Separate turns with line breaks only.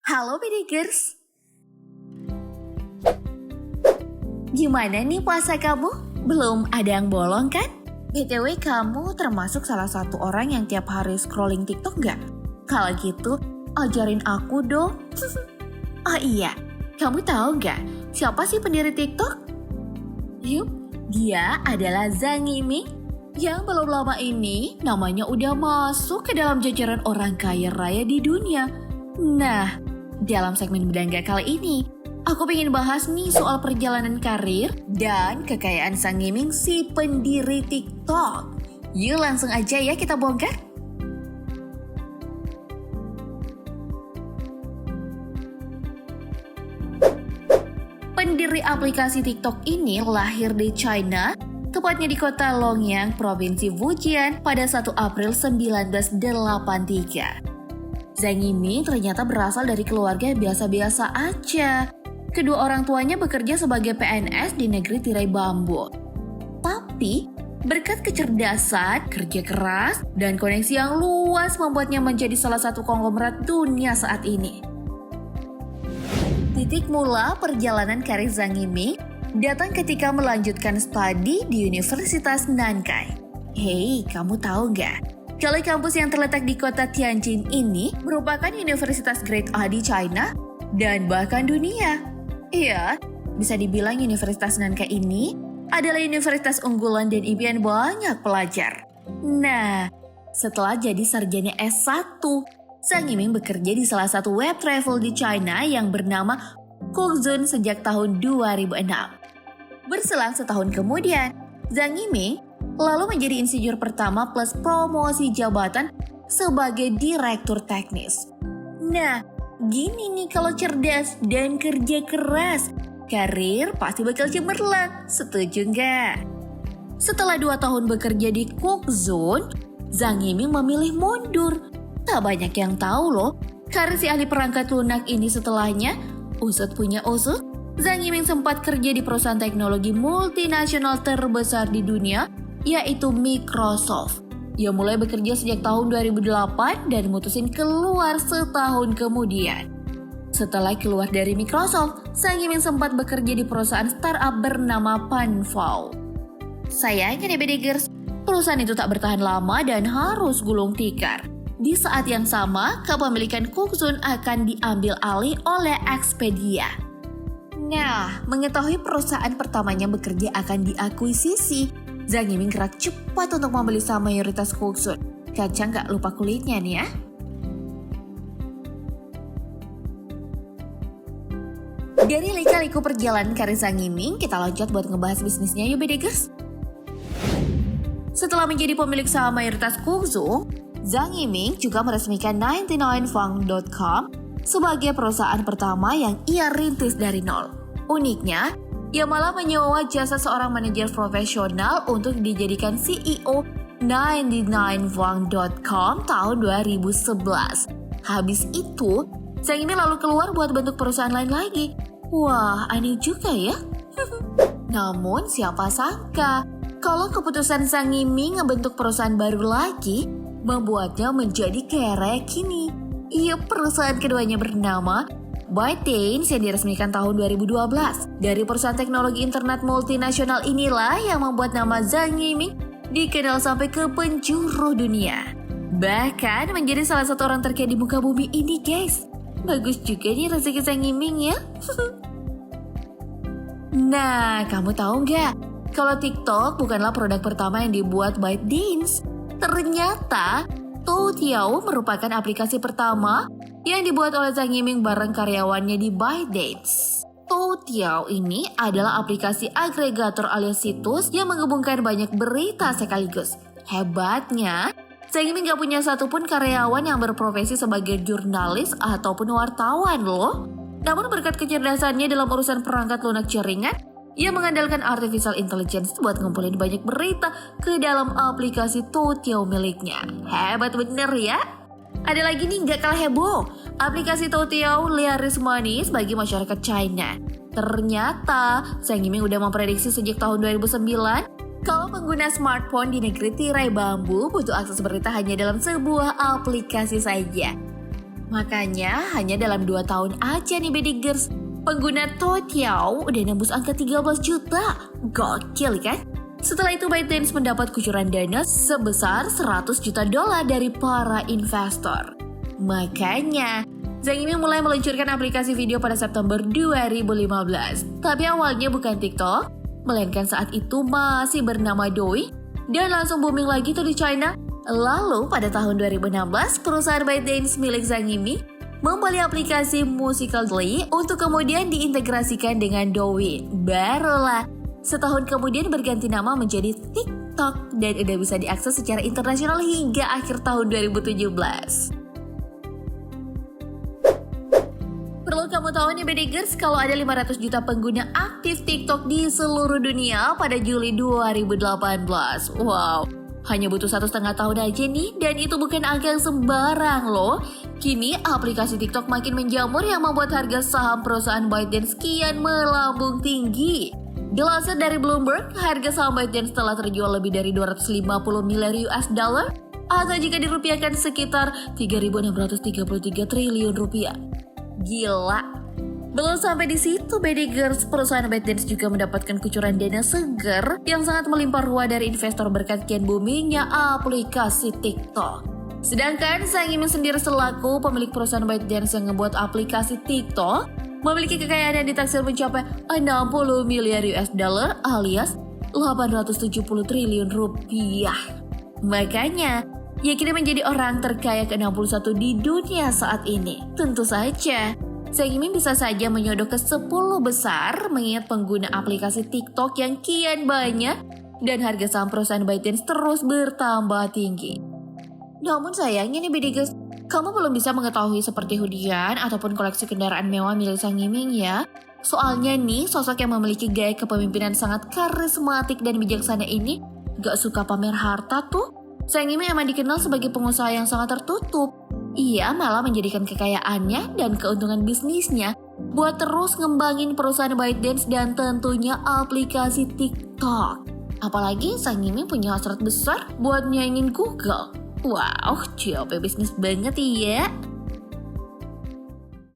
Halo Bedikers, gimana nih puasa kamu? Belum ada yang bolong kan? BTW kamu termasuk salah satu orang yang tiap hari scrolling TikTok nggak? Kalau gitu, ajarin aku dong. Oh iya, kamu tahu nggak siapa sih pendiri TikTok? Yup, dia adalah Zhang Yiming yang belum lama ini namanya udah masuk ke dalam jajaran orang kaya raya di dunia. Nah, dalam segmen Bedangga kali ini, aku pengen bahas nih soal perjalanan karir dan kekayaan Zhang Yiming si pendiri TikTok. Yuk langsung aja ya kita bongkar. Pendiri aplikasi TikTok ini lahir di China, tepatnya di kota Longyang, Provinsi Fujian pada 1 April 1983. Zhang Yiming ternyata berasal dari keluarga biasa-biasa aja. Kedua orang tuanya bekerja sebagai PNS di negeri tirai bambu. Tapi, berkat kecerdasan, kerja keras, dan koneksi yang luas membuatnya menjadi salah satu konglomerat dunia saat ini. Titik mula perjalanan karir Zhang Yiming datang ketika melanjutkan studi di Universitas Nankai. Hei, kamu tahu nggak? Kalau kampus yang terletak di kota Tianjin ini merupakan universitas grade A di China dan bahkan dunia. Iya, bisa dibilang Universitas Nankai ini adalah universitas unggulan dan impian banyak pelajar. Nah, setelah jadi sarjana S1, Zhang Yiming bekerja di salah satu web travel di China yang bernama Cookzone sejak tahun 2006. Berselang setahun kemudian, Zhang Yiming lalu menjadi insinyur pertama plus promosi jabatan sebagai direktur teknis. Nah, gini nih kalau cerdas dan kerja keras, karir pasti bakal cemerlang, setuju nggak? Setelah 2 tahun bekerja di Cookzone, Zhang Yiming memilih mundur. Tak banyak yang tahu loh, karir si ahli perangkat lunak ini setelahnya, usut punya usut, Zhang Yiming sempat kerja di perusahaan teknologi multinasional terbesar di dunia, yaitu Microsoft. Ia mulai bekerja sejak tahun 2008 dan mutusin keluar setahun kemudian. Setelah keluar dari Microsoft, Zhang Yiming sempat bekerja di perusahaan startup bernama Panfao. Sayangnya nih Bedikers, perusahaan itu tak bertahan lama dan harus gulung tikar. Di saat yang sama, kepemilikan Cookzone akan diambil alih oleh Expedia. Nah, mengetahui perusahaan pertamanya bekerja akan diakuisisi, Zhang Yiming gerak cepat untuk membeli saham mayoritas Cookzone. Kacang gak lupa kulitnya nih ya. Dari lika-liku perjalanan karir Zhang Yiming, kita loncat buat ngebahas bisnisnya yuk Bedikers. Setelah menjadi pemilik saham mayoritas Cookzone, Zhang Yiming juga meresmikan 99fang.com sebagai perusahaan pertama yang ia rintis dari nol. Uniknya, ia malah menyewa jasa seorang manajer profesional untuk dijadikan CEO 99fang.com tahun 2011. Habis itu, Zhang Yiming lalu keluar buat bentuk perusahaan lain lagi. Wah, aneh juga ya. Namun siapa sangka, kalau keputusan Zhang Yiming ngebentuk perusahaan baru lagi, membuatnya menjadi kaya raya kini. Iya, perusahaan keduanya bernama ByteDance yang diresmikan tahun 2012. Dari perusahaan teknologi internet multinasional inilah yang membuat nama Zhang Yiming dikenal sampai ke penjuru dunia. Bahkan menjadi salah satu orang terkaya di muka bumi ini guys. Bagus juga nih rezeki Zhang Yiming ya. Nah, kamu tahu nggak? Kalau TikTok bukanlah produk pertama yang dibuat ByteDance. Ternyata, Toutiao merupakan aplikasi pertama yang dibuat oleh Zhang Yiming bareng karyawannya di ByteDance. Toutiao ini adalah aplikasi agregator alias situs yang menggabungkan banyak berita sekaligus. Hebatnya, Zhang Yiming gak punya satupun karyawan yang berprofesi sebagai jurnalis ataupun wartawan loh. Namun berkat kecerdasannya dalam urusan perangkat lunak jaringan, ia mengandalkan artificial intelligence buat ngumpulin banyak berita ke dalam aplikasi Toutiao miliknya. Hebat bener ya. Ada lagi nih gak kalah heboh, aplikasi Toutiao laris manis bagi masyarakat China. Ternyata Zhang Yiming udah memprediksi sejak tahun 2009 kalau pengguna smartphone di negeri tirai bambu butuh akses berita hanya dalam sebuah aplikasi saja. Makanya hanya dalam 2 tahun aja nih Bedigers, pengguna Toutiao udah nembus angka 13 juta. Gokil kan? Setelah itu ByteDance mendapat kucuran dana sebesar 100 juta dolar dari para investor. Makanya, Zhang Yiming mulai meluncurkan aplikasi video pada September 2015. Tapi awalnya bukan TikTok, melainkan saat itu masih bernama Douyin dan langsung booming lagi tuh di China. Lalu pada tahun 2016, perusahaan ByteDance milik Zhang Yiming membeli aplikasi Musical.ly untuk kemudian diintegrasikan dengan Douyin. Barulah setahun kemudian berganti nama menjadi TikTok dan udah bisa diakses secara internasional hingga akhir tahun 2017. Perlu kamu tahu nih Bedigers, kalau ada 500 juta pengguna aktif TikTok di seluruh dunia pada Juli 2018. Wow, hanya butuh 1,5 tahun aja nih, dan itu bukan angka yang sembarang loh. Kini aplikasi TikTok makin menjamur yang membuat harga saham perusahaan ByteDance kian melambung tinggi. Dilansir dari Bloomberg, harga saham ByteDance telah terjual lebih dari 250 miliar US dollar atau jika dirupiahkan sekitar 3.633 triliun rupiah. Gila. Belum sampai di situ Bedigers, perusahaan ByteDance juga mendapatkan kucuran dana segar yang sangat melimpah ruah dari investor berkat kian boomingnya aplikasi TikTok. Sedangkan Zhang Yiming sendiri selaku pemilik perusahaan ByteDance yang membuat aplikasi TikTok memiliki kekayaan yang ditaksir mencapai 60 miliar US dollar alias 870 triliun rupiah. Makanya, ia kini menjadi orang terkaya ke-61 di dunia saat ini. Tentu saja, Zhang Yiming bisa saja menyodok ke 10 besar mengingat pengguna aplikasi TikTok yang kian banyak dan harga saham perusahaan ByteDance terus bertambah tinggi. Namun sayangnya nih Bedigers, kamu belum bisa mengetahui seperti hunian ataupun koleksi kendaraan mewah milik Zhang Yiming ya. Soalnya nih, sosok yang memiliki gaya kepemimpinan sangat karismatik dan bijaksana ini gak suka pamer harta tuh. Zhang Yiming emang dikenal sebagai pengusaha yang sangat tertutup. Ia malah menjadikan kekayaannya dan keuntungan bisnisnya buat terus ngembangin perusahaan ByteDance dan tentunya aplikasi TikTok. Apalagi Zhang Yiming punya hasrat besar buat nyaingin Google. Wow, COP bisnis banget ya.